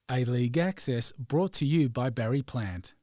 A-League Access brought to you by Barry Plant.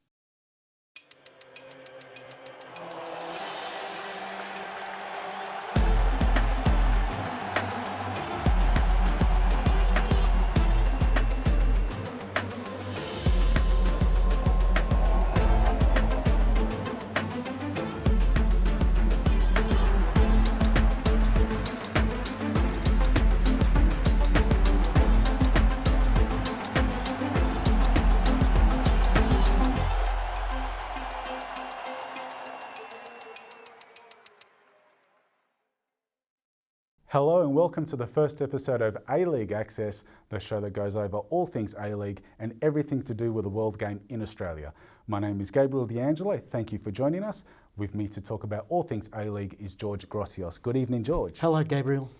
Hello and welcome to the first episode of A-League Access, the show that goes over all things A-League and everything to do with the world game in Australia. My name is Gabriel D'Angelo. Thank you for joining us. With me to talk about all things A-League is George Grossios. Good evening, George. Hello, Gabriel.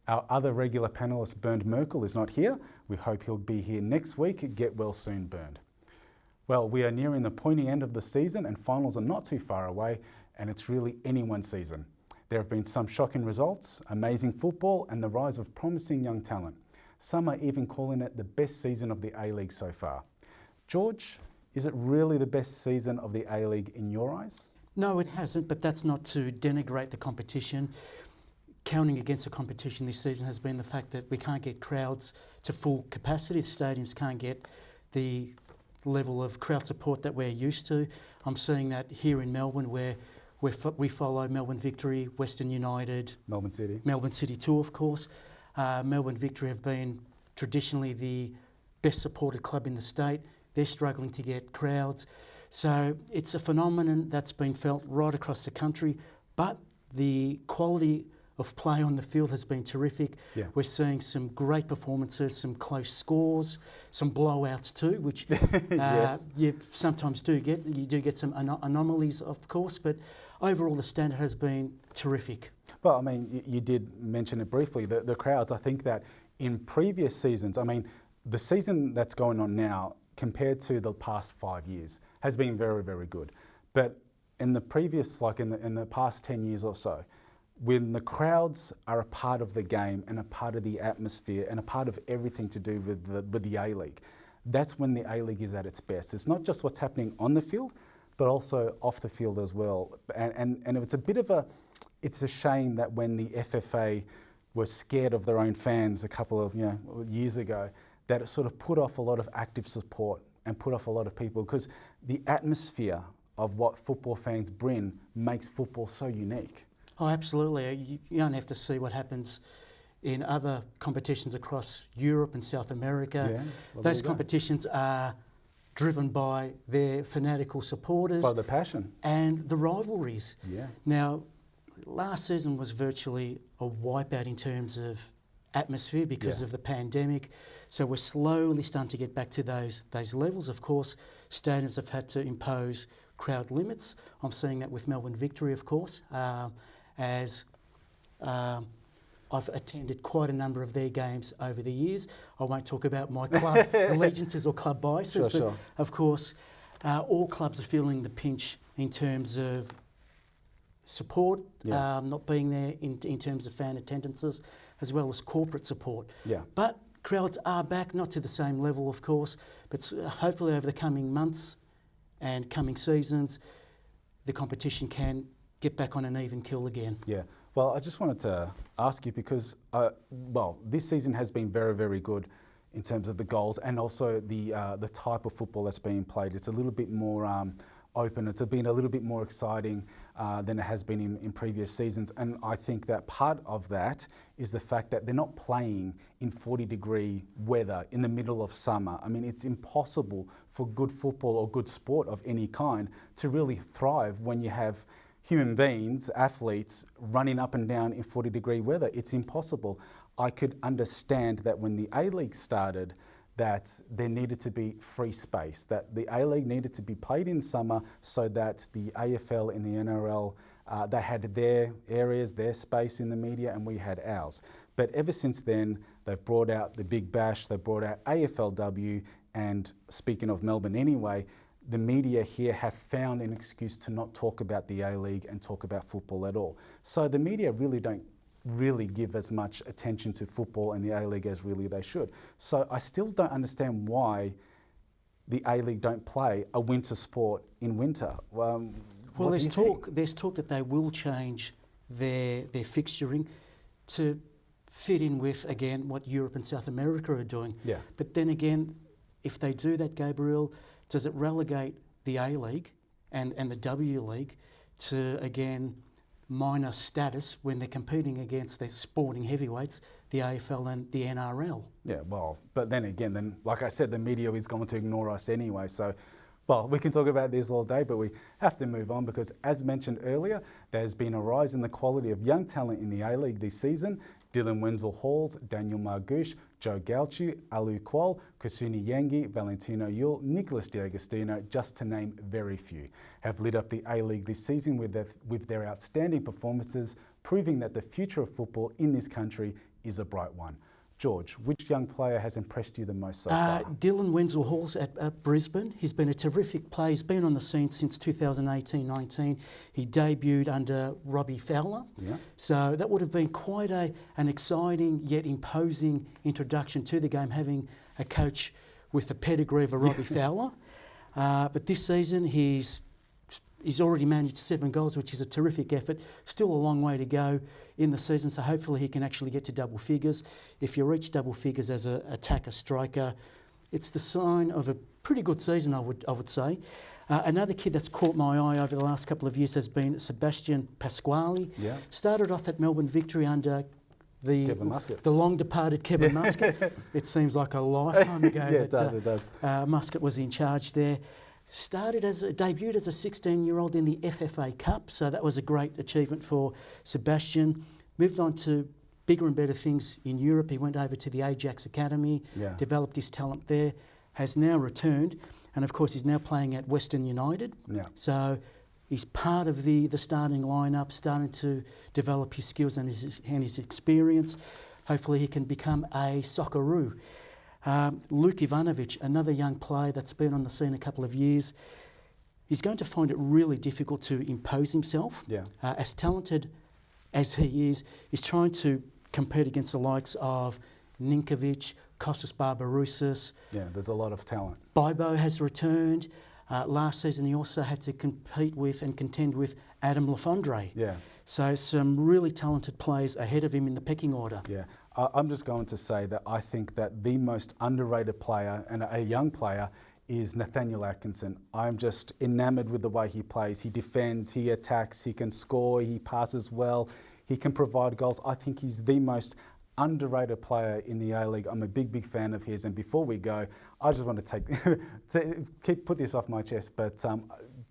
Our other regular panellist, Bernd Merkel, is not here. We hope he'll be here next week. Get well soon, Bernd. Well, we are nearing the pointy end of the season and finals are not too far away, and it's really anyone's season. There have been some shocking results, amazing football and the rise of promising young talent. Some are even calling it the best season of the A-League so far. George, is it really the best season of the A-League in your eyes? No, it hasn't, but that's not to denigrate the competition. Counting against the competition this season has been the fact that we can't get crowds to full capacity. The stadiums can't get the level of crowd support that we're used to. I'm seeing that here in Melbourne where we follow Melbourne Victory, Western United, Melbourne City too, of course. Melbourne Victory have been traditionally the best supported club in the state. They're struggling to get crowds. So it's a phenomenon that's been felt right across the country, but the quality of play on the field has been terrific. Yeah. We're seeing some great performances, some close scores, some blowouts too, which yes. You sometimes do get. You do get some anomalies, of course, but overall the standard has been terrific. Well, I mean, you did mention it briefly, the crowds. I think that in previous seasons, I mean, the season that's going on now compared to the past 5 years has been very, very good. But in the previous, like in the past 10 years or so, when the crowds are a part of the game and a part of the atmosphere and a part of everything to do with the A-League, that's when the A-League is at its best. It's not just what's happening on the field, but also off the field as well. And it's a shame that when the FFA were scared of their own fans a couple of years ago, that it sort of put off a lot of active support and put off a lot of people, because the atmosphere of what football fans bring makes football so unique. Oh, absolutely. You don't have to see what happens in other competitions across Europe and South America. Yeah, well, those competitions are driven by their fanatical supporters. By the passion. And the rivalries. Yeah. Now, last season was virtually a wipeout in terms of atmosphere because of the pandemic. So we're slowly starting to get back to those levels. Of course, stadiums have had to impose crowd limits. I'm seeing that with Melbourne Victory, of course, as I've attended quite a number of their games over the years. I won't talk about my club allegiances or club biases, but of course, all clubs are feeling the pinch in terms of support, not being there in terms of fan attendances, as well as corporate support. Yeah. But crowds are back, not to the same level, of course, but hopefully over the coming months and coming seasons, the competition can get back on an even keel again. Yeah. Well, I just wanted to ask you because, this season has been very, very good in terms of the goals and also the type of football that's being played. It's a little bit more open. It's been a little bit more exciting than it has been in previous seasons. And I think that part of that is the fact that they're not playing in 40-degree weather in the middle of summer. I mean, it's impossible for good football or good sport of any kind to really thrive when you have human beings, athletes, running up and down in 40-degree weather. It's impossible. I could understand that when the A-League started, that there needed to be free space, that the A-League needed to be played in summer so that the AFL and the NRL, they had their areas, their space in the media, and we had ours. But ever since then, they've brought out the Big Bash, they've brought out AFLW, and speaking of Melbourne anyway, the media here have found an excuse to not talk about the A-League and talk about football at all. So the media really don't really give as much attention to football and the A-League as really they should. So I still don't understand why the A-League don't play a winter sport in winter. Well, there's talk that they will change their fixturing to fit in with, again, what Europe and South America are doing. Yeah. But then again, if they do that, Gabriel, does it relegate the A-League and the W League to, again, minor status when they're competing against their sporting heavyweights, the AFL and the NRL? Yeah, well, but then again, like I said, the media is going to ignore us anyway. So, well, we can talk about this all day, but we have to move on because, as mentioned earlier, there's been a rise in the quality of young talent in the A-League this season. Dylan Wenzel-Halls, Daniel Margouche, Joe Gauchi, Alu Kual, Kusuni Yengi, Valentino Yule, Nicholas D'Agostino, just to name very few, have lit up the A-League this season with their outstanding performances, proving that the future of football in this country is a bright one. George, which young player has impressed you the most so far? Dylan Wenzel-Halls at Brisbane. He's been a terrific player. He's been on the scene since 2018-19. He debuted under Robbie Fowler. Yeah. So that would have been quite an exciting yet imposing introduction to the game, having a coach with the pedigree of a Robbie Fowler. But this season he's already managed 7 goals, which is a terrific effort. Still a long way to go in the season, so hopefully he can actually get to double figures. If you reach double figures as an attacker, striker, it's the sign of a pretty good season, I would say. Another kid that's caught my eye over the last couple of years has been Sebastian Pasquale. Yeah. Started off at Melbourne Victory under the long departed Kevin Muscat. It seems like a lifetime ago. Yeah, it does. Muscat was in charge there. Debuted as a 16-year-old in the FFA Cup, so that was a great achievement for Sebastian. Moved on to bigger and better things in Europe. He went over to the Ajax Academy, developed his talent there, has now returned, and of course he's now playing at Western United. Yeah. So he's part of the starting lineup, starting to develop his skills and his experience. Hopefully he can become a Socceroo. Luke Ivanovic, another young player that's been on the scene a couple of years, he's going to find it really difficult to impose himself. Yeah. As talented as he is, he's trying to compete against the likes of Ninkovic, Kostas Barbarousis. Yeah, there's a lot of talent. Bibo has returned. Last season he also had to compete with and contend with Adam Lafondre. Yeah. So some really talented players ahead of him in the pecking order. Yeah. I'm just going to say that I think that the most underrated player and a young player is Nathaniel Atkinson. I'm just enamoured with the way he plays. He defends, he attacks, he can score, he passes well, he can provide goals. I think he's the most underrated player in the A-League. I'm a big fan of his. And before we go, I just want to put this off my chest, but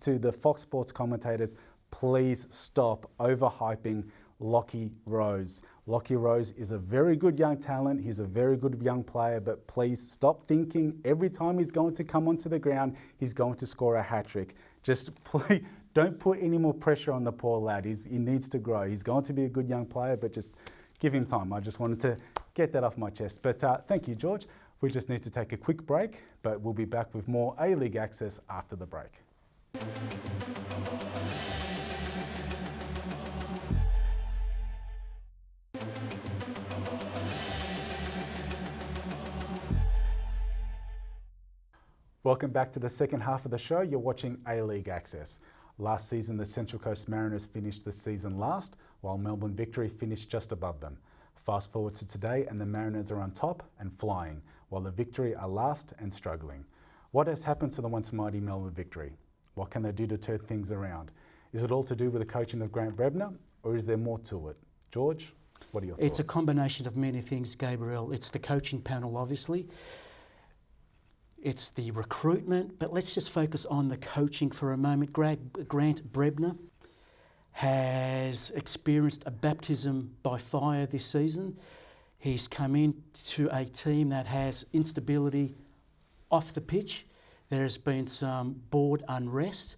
to the Fox Sports commentators, please stop overhyping Lockie Rose. Lockie Rose is a very good young talent. He's a very good young player, but please stop thinking every time he's going to come onto the ground, he's going to score a hat-trick. Just please don't put any more pressure on the poor lad. He needs to grow. He's going to be a good young player, but just give him time. I just wanted to get that off my chest. But thank you, George. We just need to take a quick break, but we'll be back with more A-League access after the break. Welcome back to the second half of the show. You're watching A-League Access. Last season, the Central Coast Mariners finished the season last, while Melbourne Victory finished just above them. Fast forward to today, and the Mariners are on top and flying, while the Victory are last and struggling. What has happened to the once mighty Melbourne Victory? What can they do to turn things around? Is it all to do with the coaching of Grant Brebner, or is there more to it? George, what are your thoughts? It's a combination of many things, Gabriel. It's the coaching panel, obviously. It's the recruitment, but let's just focus on the coaching for a moment. Grant Brebner has experienced a baptism by fire this season. He's come into a team that has instability off the pitch. There has been some board unrest,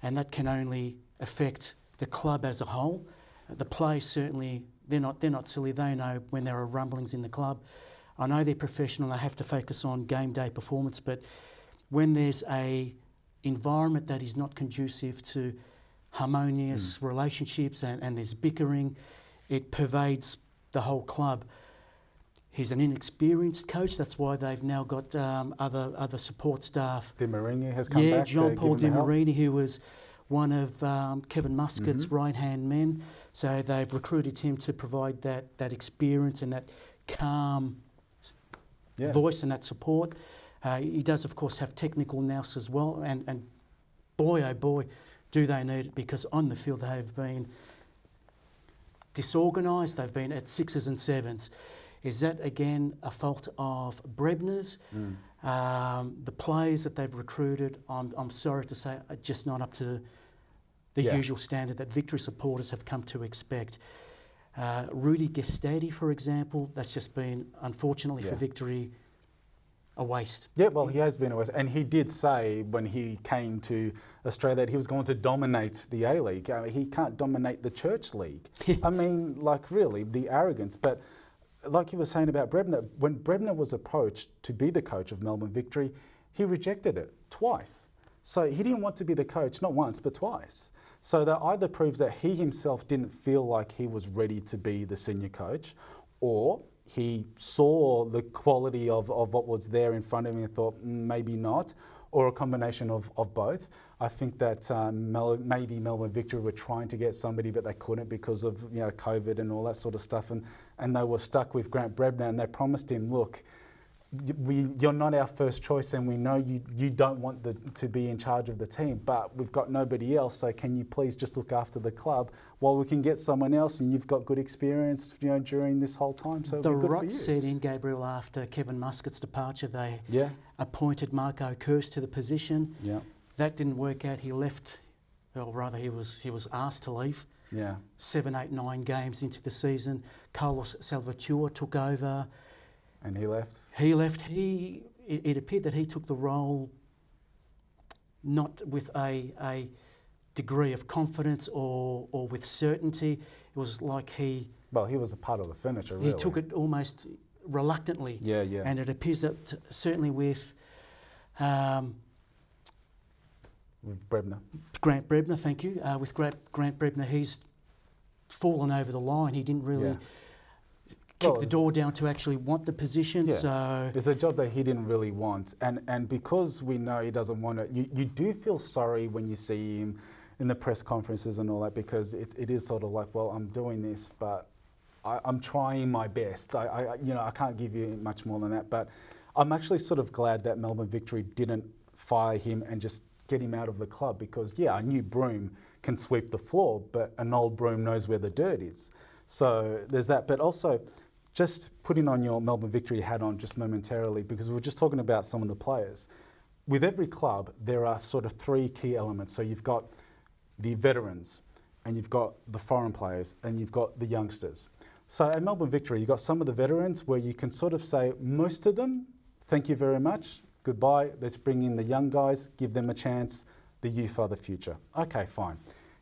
and that can only affect the club as a whole. The players certainly, they're not silly. They know when there are rumblings in the club. I know they're professional, they have to focus on game day performance, but when there's an environment that is not conducive to harmonious relationships and there's bickering, It pervades the whole club. He's an inexperienced coach. That's why they've now got other support staff. Di Marini has come back to give him Jean-Paul Di the help. Marini, who was one of Kevin Muscat's right-hand men. So they've recruited him to provide that experience and that calm voice and that support. He does, of course, have technical nous as well. And boy, oh boy, do they need it, because on the field they have been disorganised. They've been at sixes and sevens. Is that, again, a fault of Brebner's? The players that they've recruited, I'm sorry to say, are just not up to the usual standard that Victory supporters have come to expect. Rudy Gestetti, for example, that's just been, unfortunately for Victory, a waste. Yeah, well, he has been a waste. And he did say when he came to Australia that he was going to dominate the A-League. He can't dominate the Church League. I mean, like, really, the arrogance. But like you were saying about Brebner, when Brebner was approached to be the coach of Melbourne Victory, he rejected it twice. So he didn't want to be the coach, not once, but twice. So that either proves that he himself didn't feel like he was ready to be the senior coach, or he saw the quality of what was there in front of him and thought, maybe not, or a combination of both. I think that maybe Melbourne Victory were trying to get somebody, but they couldn't because of COVID and all that sort of stuff, and they were stuck with Grant Brebner, and they promised him, look, you're not our first choice, and we know you don't want to be in charge of the team, but we've got nobody else, so can you please just look after the club while we can get someone else, and you've got good experience during this whole time, so it'll be good for you. The rot set in, Gabriel, after Kevin Muscat's departure. They appointed Marco Kurz to the position. Yeah. That didn't work out. He left, or rather he was asked to leave. Yeah. 7, 8, 9 games into the season, Carlos Salvatore took over. And he left? He left. It appeared that he took the role not with a degree of confidence or with certainty. It was like he... Well, he was a part of the furniture, really. He took it almost reluctantly. Yeah, yeah. And it appears that certainly with... with Brebner. Grant Brebner, thank you. With Grant Brebner, he's fallen over the line. He didn't really... kick the door down to actually want the position. So it's a job that he didn't really want, and because we know he doesn't want it, you do feel sorry when you see him in the press conferences and all that, because it is sort of like, well, I'm doing this, but I'm trying my best. I can't give you much more than that, but I'm actually sort of glad that Melbourne Victory didn't fire him and just get him out of the club, because a new broom can sweep the floor, but an old broom knows where the dirt is. So there's that, but also, just putting on your Melbourne Victory hat on just momentarily, because we're just talking about some of the players. With every club, there are sort of 3 key elements. So you've got the veterans, and you've got the foreign players, and you've got the youngsters. So at Melbourne Victory, you've got some of the veterans where you can sort of say, most of them, thank you very much, goodbye, let's bring in the young guys, give them a chance, the youth are the future. Okay, fine.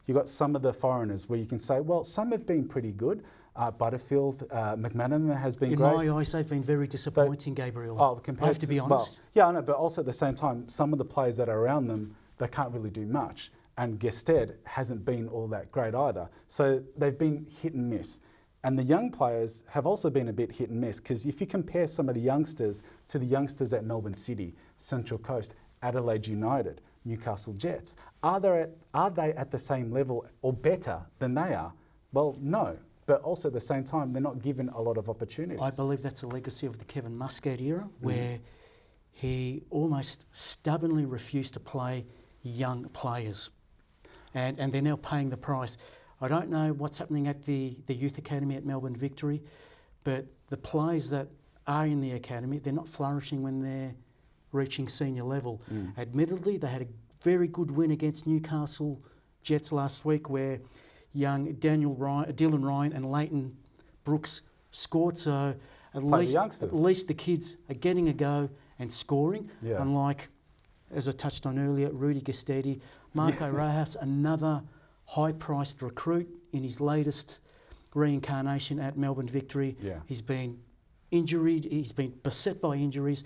You've got some of the foreigners where you can say, well, some have been pretty good. Butterfield, McManaman has been great. In my eyes, they've been very disappointing, Gabriel. I have to be honest. Well, I know, but also at the same time, some of the players that are around them, they can't really do much. And Gested hasn't been all that great either. So they've been hit and miss. And the young players have also been a bit hit and miss, because if you compare some of the youngsters to the youngsters at Melbourne City, Central Coast, Adelaide United, Newcastle Jets, are they at the same level or better than they are? Well, no. But also at the same time, they're not given a lot of opportunities. I believe that's a legacy of the Kevin Muscat era, where he almost stubbornly refused to play young players. And they're now paying the price. I don't know what's happening at the Youth Academy at Melbourne Victory, but the players that are in the academy, they're not flourishing when they're reaching senior level. Admittedly, they had a very good win against Newcastle Jets last week, where young Dylan Ryan and Leighton Brooks scored, so at least the kids are getting a go and scoring, unlike, as I touched on earlier, Rudy Gestetti. Marco Rojas, another high-priced recruit in his latest reincarnation at Melbourne Victory. He's been injured, he's been beset by injuries,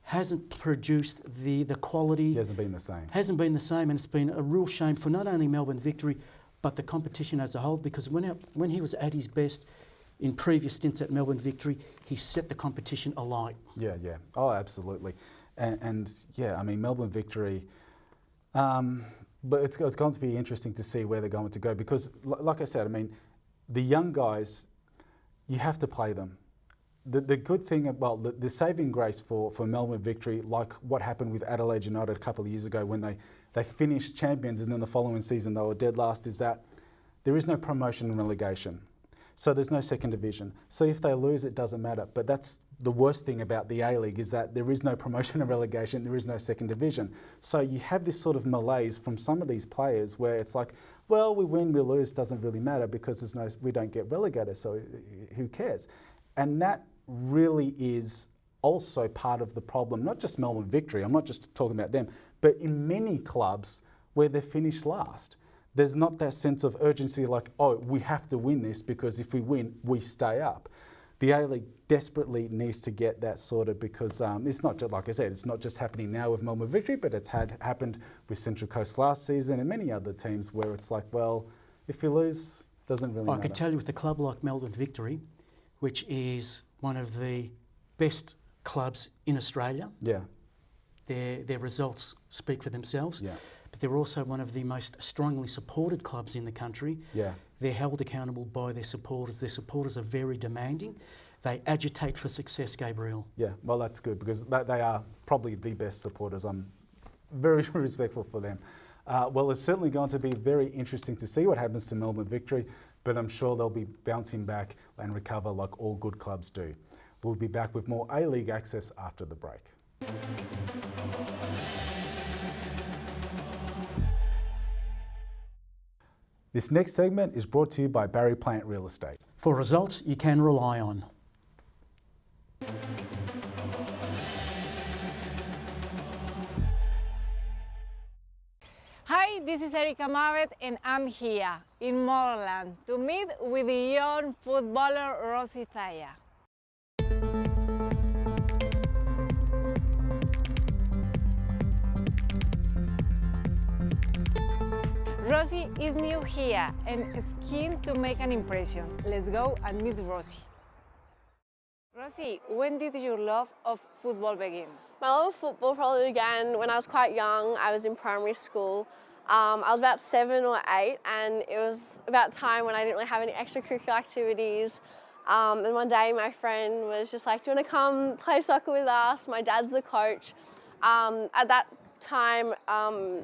hasn't produced the quality. He hasn't been the same. Hasn't been the same, and it's been a real shame for not only Melbourne Victory, but the competition as a whole, because when he was at his best in previous stints at Melbourne Victory, he set the competition alight. Yeah, yeah. Oh, absolutely. And yeah, I mean, Melbourne Victory, but it's going to be interesting to see where they're going to go because, like I said, I mean, the young guys, you have to play them. The good thing about the saving grace for Melbourne Victory, like what happened with Adelaide United a couple of years ago when they finished champions and then the following season they were dead last, is that there is no promotion and relegation. So there's no second division. So if they lose, it doesn't matter. But that's the worst thing about the A-League, is that there is no promotion and relegation, there is no second division. So you have this sort of malaise from some of these players where it's like, well, we win, we lose, doesn't really matter because we don't get relegated, so who cares? And that really is also part of the problem, not just Melbourne Victory, I'm not just talking about them, but in many clubs where they finish last. There's not that sense of urgency like, oh, we have to win this because if we win, we stay up. The A-League desperately needs to get that sorted because it's not just, like I said, it's not just happening now with Melbourne Victory, but it's happened with Central Coast last season and many other teams where it's like, well, if you lose, it doesn't really matter. I can tell you with a club like Melbourne Victory, which is one of the best clubs in Australia. Yeah. Their results speak for themselves. Yeah. But they're also one of the most strongly supported clubs in the country. Yeah. They're held accountable by their supporters. Their supporters are very demanding. They agitate for success, Gabriel. Yeah, well, that's good because they are probably the best supporters. I'm very respectful for them. Well, it's certainly going to be very interesting to see what happens to Melbourne Victory, but I'm sure they'll be bouncing back and recover like all good clubs do. We'll be back with more A-League access after the break. This next segment is brought to you by Barry Plant Real Estate. For results you can rely on. Hi, this is Erika Mavet and I'm here in Moreland to meet with the young footballer Rosie Thyer. Rosie is new here and is keen to make an impression. Let's go and meet Rosie. Rosie, when did your love of football begin? My love of football probably began when I was quite young. I was in primary school. I was about 7 or 8 and it was about time when I didn't really have any extracurricular activities. And one day my friend was just like, do you want to come play soccer with us? My dad's the coach. At that time,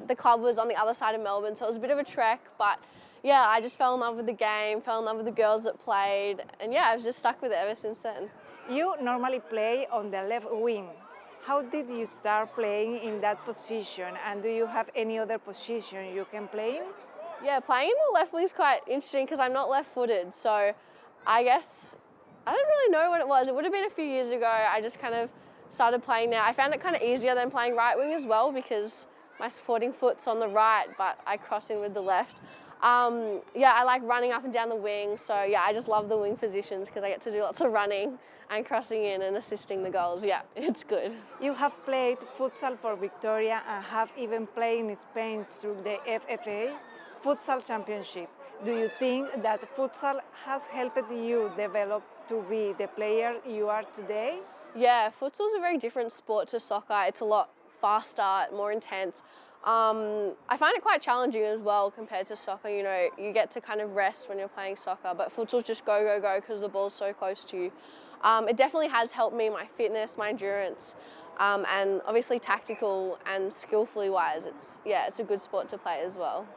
the club was on the other side of Melbourne, so it was a bit of a trek, but yeah, I just fell in love with the game, fell in love with the girls that played, and yeah, I was just stuck with it ever since then. You normally play on the left wing. How did you start playing in that position, and do you have any other position you can play in? Yeah, playing in the left wing is quite interesting because I'm not left-footed, so I guess, I don't really know when it was. It would have been a few years ago. I just kind of started playing now. I found it kind of easier than playing right wing as well because my supporting foot's on the right, but I cross in with the left. Yeah, I like running up and down the wing, so yeah, I just love the wing positions because I get to do lots of running and crossing in and assisting the goals. Yeah, it's good. You have played futsal for Victoria and have even played in Spain through the FFA Futsal Championship. Do you think that futsal has helped you develop to be the player you are today? Yeah, futsal's a very different sport to soccer. It's a lot faster, more intense. I find it quite challenging as well compared to soccer. You know, you get to kind of rest when you're playing soccer, but futsal's just go, go, go because the ball's so close to you. It definitely has helped me, my fitness, my endurance, and obviously tactical and skillfully wise. It's a good sport to play as well.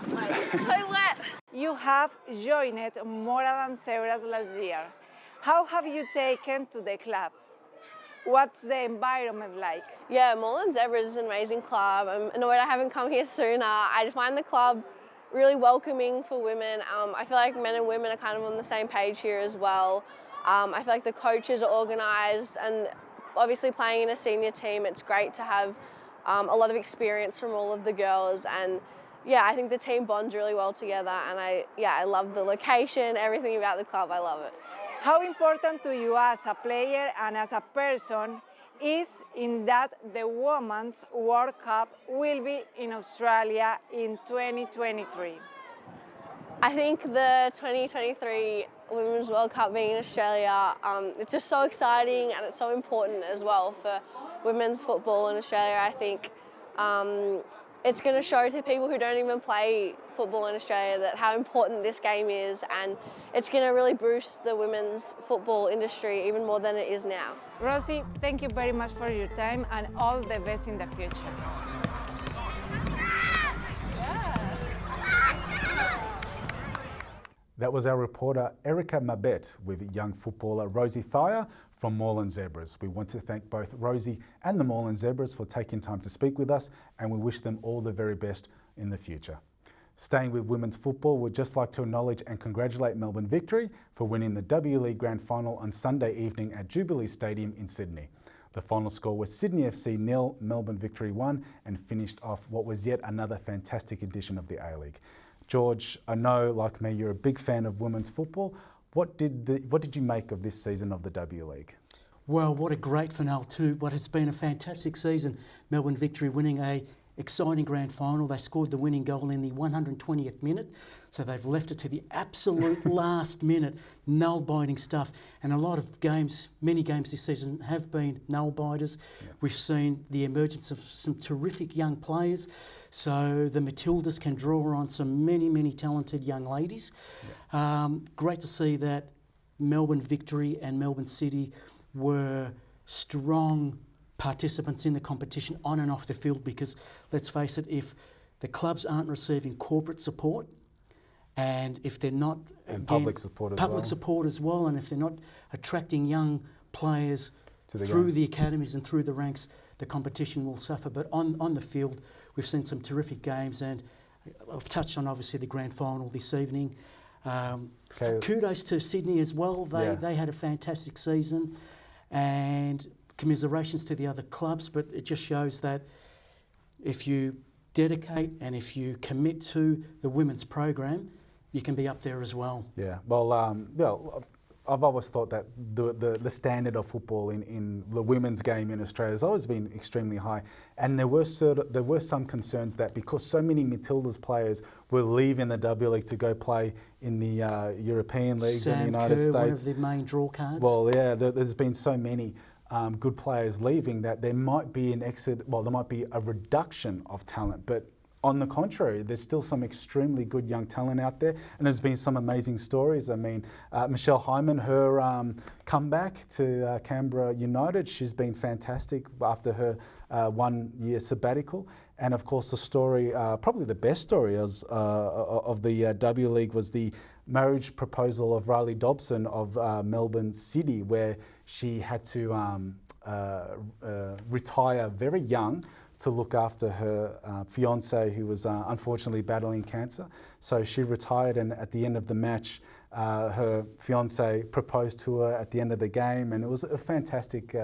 It's so wet. You have joined Moreland Zebras last year. How have you taken to the club? What's the environment like? Yeah, Moreland Zebras is an amazing club. I'm annoyed I haven't come here sooner. I find the club really welcoming for women. I feel like men and women are kind of on the same page here as well. I feel like the coaches are organised, and obviously playing in a senior team, it's great to have a lot of experience from all of the girls, and yeah, I think the team bonds really well together, and I love the location, everything about the club, I love it. How important to you as a player and as a person is in that the Women's World Cup will be in Australia in 2023? I think the 2023 Women's World Cup being in Australia, it's just so exciting and it's so important as well for women's football in Australia. I think it's going to show to people who don't even play football in Australia that how important this game is, and it's going to really boost the women's football industry even more than it is now. Rosie, thank you very much for your time and all the best in the future. That was our reporter Erica Mabet with young footballer Rosie Thyer from Moreland Zebras. We want to thank both Rosie and the Moreland Zebras for taking time to speak with us, and we wish them all the very best in the future. Staying with women's football, we'd just like to acknowledge and congratulate Melbourne Victory for winning the W League Grand Final on Sunday evening at Jubilee Stadium in Sydney. The final score was Sydney FC 0, Melbourne Victory 1, and finished off what was yet another fantastic edition of the A-League. George, I know, like me, you're a big fan of women's football. What did you make of this season of the W League? Well, what a great finale to what has been a fantastic season. Melbourne Victory winning a exciting grand final. They scored the winning goal in the 120th minute, so they've left it to the absolute last minute. Nail-biting stuff, and a lot of games, many games this season have been nail-biters. Yeah. We've seen the emergence of some terrific young players, so the Matildas can draw on some many talented young ladies. Yeah. Great to see that Melbourne Victory and Melbourne City were strong participants in the competition on and off the field, because let's face it, if the clubs aren't receiving corporate support, and if they're not, and public support as well, and if they're not attracting young players through the academies and through the ranks, the competition will suffer. But on the field, we've seen some terrific games, and I've touched on obviously the grand final this evening. Kudos to Sydney as well. They had a fantastic season, and commiserations to the other clubs, but it just shows that if you dedicate and if you commit to the women's program, you can be up there as well. Yeah, well, I've always thought that the standard of football in the women's game in Australia has always been extremely high, and there were some concerns that because so many Matildas players were leaving the W League to go play in the European leagues in the United States. One of the main draw cards. Well, yeah, there's been so many good players leaving that there might be an exit. Well, there might be a reduction of talent, but on the contrary, there's still some extremely good young talent out there, and there's been some amazing stories. I mean, Michelle Hyman, her comeback to Canberra United, she's been fantastic after her 1 year sabbatical. And of course, the story, probably the best story of the W League was the marriage proposal of Riley Dobson of Melbourne City, where she had to retire very young to look after her fiancé, who was unfortunately battling cancer. So she retired, and at the end of the match, her fiancé proposed to her at the end of the game, and it was a fantastic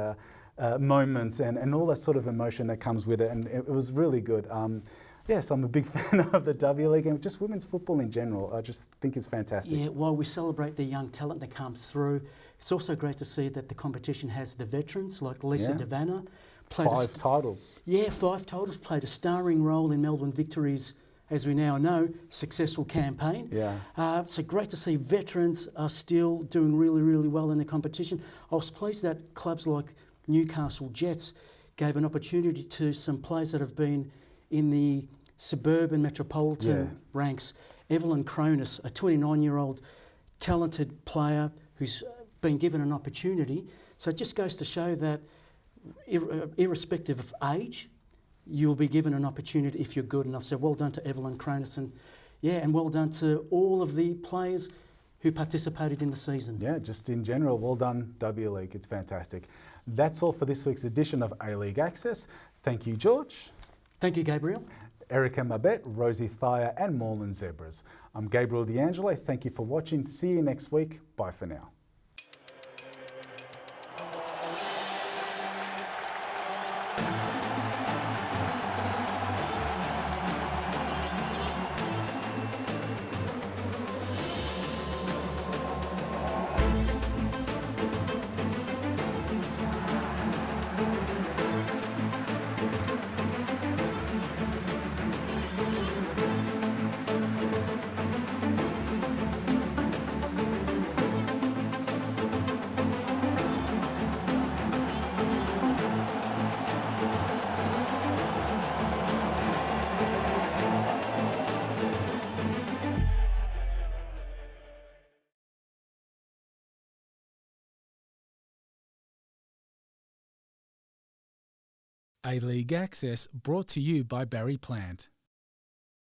moment and all that sort of emotion that comes with it, and it was really good. Yes, I'm a big fan of the W League and just women's football in general. I just think it's fantastic. Yeah, while we celebrate the young talent that comes through, it's also great to see that the competition has the veterans like Lisa Devanna. 5 titles. Yeah, 5 titles, played a starring role in Melbourne Victory's, as we now know, successful campaign. Yeah. So great to see veterans are still doing really well in the competition. I was pleased that clubs like Newcastle Jets gave an opportunity to some players that have been in the suburban metropolitan ranks. Evelyn Cronus, a 29-year-old talented player who's been given an opportunity. So it just goes to show that irrespective of age, you'll be given an opportunity if you're good enough. So well done to Evelyn Cronus, and well done to all of the players who participated in the season. Yeah, just in general, well done W League, it's fantastic. That's all for this week's edition of A-League Access. Thank you, George. Thank you, Gabriel. Erica Mabet, Rosie Thyer and Moreland Zebras. I'm Gabriel D'Angelo. Thank you for watching. See you next week. Bye for now. A League Access brought to you by Barry Plant.